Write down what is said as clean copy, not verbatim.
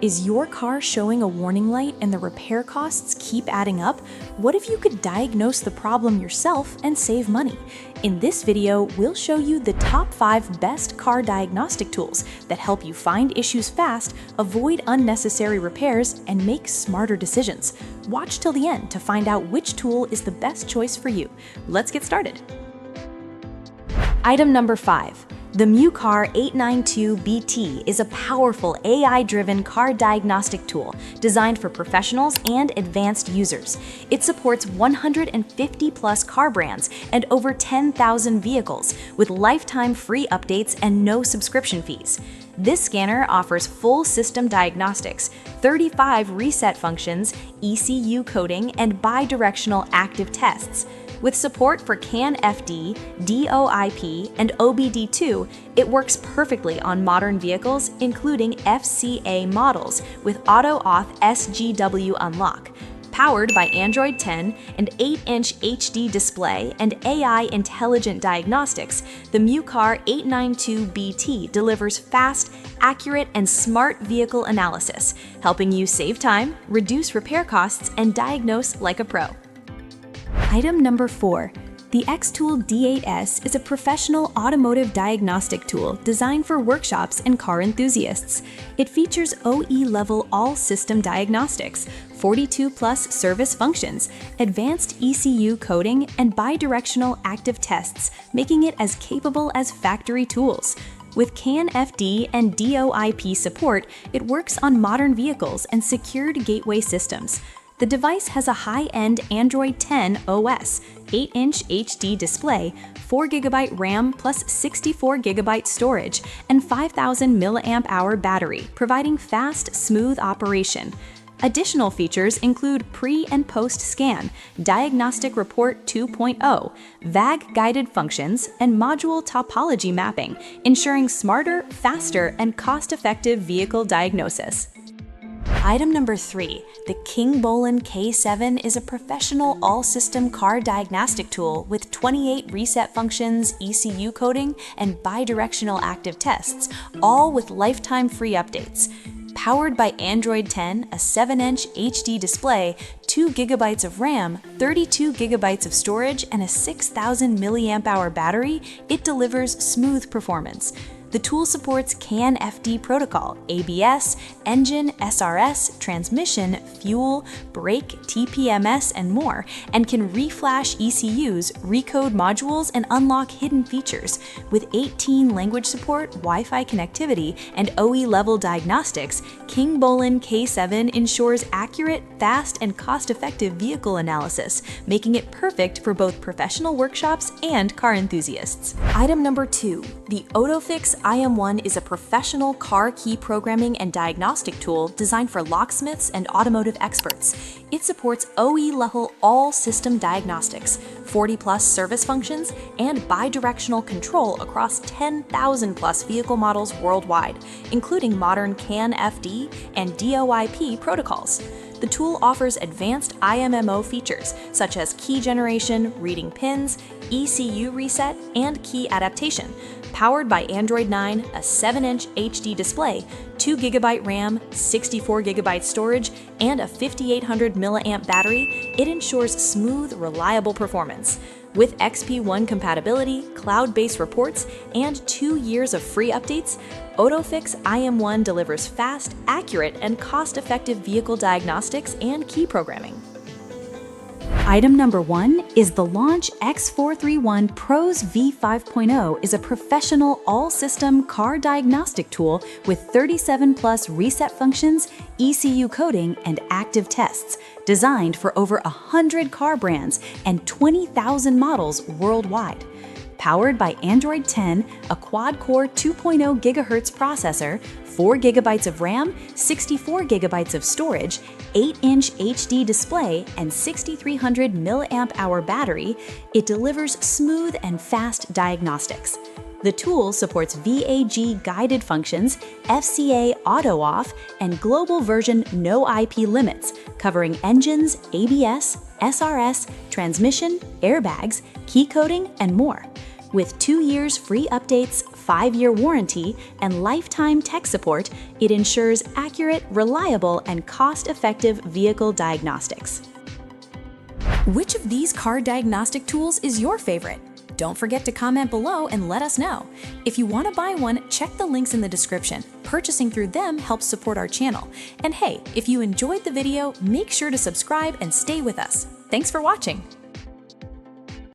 Is your car showing a warning light and the repair costs keep adding up? What if you could diagnose the problem yourself and save money? In this video, we'll show you the top 5 best car diagnostic tools that help you find issues fast, avoid unnecessary repairs, and make smarter decisions. Watch till the end to find out which tool is the best choice for you. Let's get started. Item number 5. The MUCAR 892BT is a powerful AI-driven car diagnostic tool designed for professionals and advanced users. It supports 150+ car brands and over 10,000 vehicles with lifetime free updates and no subscription fees. This scanner offers full system diagnostics, 35 reset functions, ECU coding, and bi-directional active tests. With support for CANFD, DoIP, and OBD2, it works perfectly on modern vehicles, including FCA models with Auto-Auth SGW unlock. Powered by Android 10, an 8-inch HD display, and AI intelligent diagnostics, the MUCAR 892BT delivers fast, accurate, and smart vehicle analysis, helping you save time, reduce repair costs, and diagnose like a pro. Item number 4. The XTOOL D8S is a professional automotive diagnostic tool designed for workshops and car enthusiasts. It features OE-level all-system diagnostics, 42+ service functions, advanced ECU coding, and bi-directional active tests, making it as capable as factory tools. With CANFD and DoIP support, it works on modern vehicles and secured gateway systems. The device has a high-end Android 10 OS, 8-inch HD display, 4GB RAM plus 64GB storage, and 5,000 mAh battery, providing fast, smooth operation. Additional features include pre- and post-scan, Diagnostic Report 2.0, VAG-guided functions, and module topology mapping, ensuring smarter, faster, and cost-effective vehicle diagnosis. Item number 3. The KINGBOLEN K7 is a professional all-system car diagnostic tool with 28 reset functions, ECU coding, and bi-directional active tests, all with lifetime free updates. Powered by Android 10, a 7-inch HD display, 2GB of RAM, 32GB of storage, and a 6,000 mAh battery, it delivers smooth performance. The tool supports CANFD protocol, ABS, engine, SRS, transmission, fuel, brake, TPMS, and more, and can reflash ECUs, recode modules, and unlock hidden features. With 18 language support, Wi-Fi connectivity, and OE-level diagnostics, KINGBOLEN K7 ensures accurate, fast, and cost-effective vehicle analysis, making it perfect for both professional workshops and car enthusiasts. Item number 2. The Autofix IM1 is a professional car key programming and diagnostic tool designed for locksmiths and automotive experts. It supports OE-level all-system diagnostics, 40+ service functions, and bi-directional control across 10,000+ vehicle models worldwide, including modern CANFD and DoIP protocols. The tool offers advanced IMMO features such as key generation, reading pins, ECU reset, and key adaptation. Powered by Android 9, a 7-inch HD display, 2GB RAM, 64GB storage, and a 5,800 mAh battery, it ensures smooth, reliable performance. With XP1 compatibility, cloud-based reports, and 2 years of free updates, Autofix IM1 delivers fast, accurate, and cost-effective vehicle diagnostics and key programming. Item number 1 is the Launch X431 Pros V5.0 is a professional all-system car diagnostic tool with 37+ reset functions, ECU coding, and active tests, designed for over 100 car brands and 20,000 models worldwide. Powered by Android 10, a quad-core 2.0 GHz processor, 4GB of RAM, 64GB of storage, 8-inch HD display, and 6,300 mAh battery, it delivers smooth and fast diagnostics. The tool supports VAG-guided functions, FCA auto-off, and global version no IP limits, covering engines, ABS, SRS, transmission, airbags, key coding, and more. With 2 years free updates, 5-year warranty and lifetime tech support, it ensures accurate, reliable, and cost-effective vehicle diagnostics. Which of these car diagnostic tools is your favorite? Don't forget to comment below and let us know. If you want to buy one, check the links in the description. Purchasing through them helps support our channel. And hey, if you enjoyed the video, make sure to subscribe and stay with us. Thanks for watching.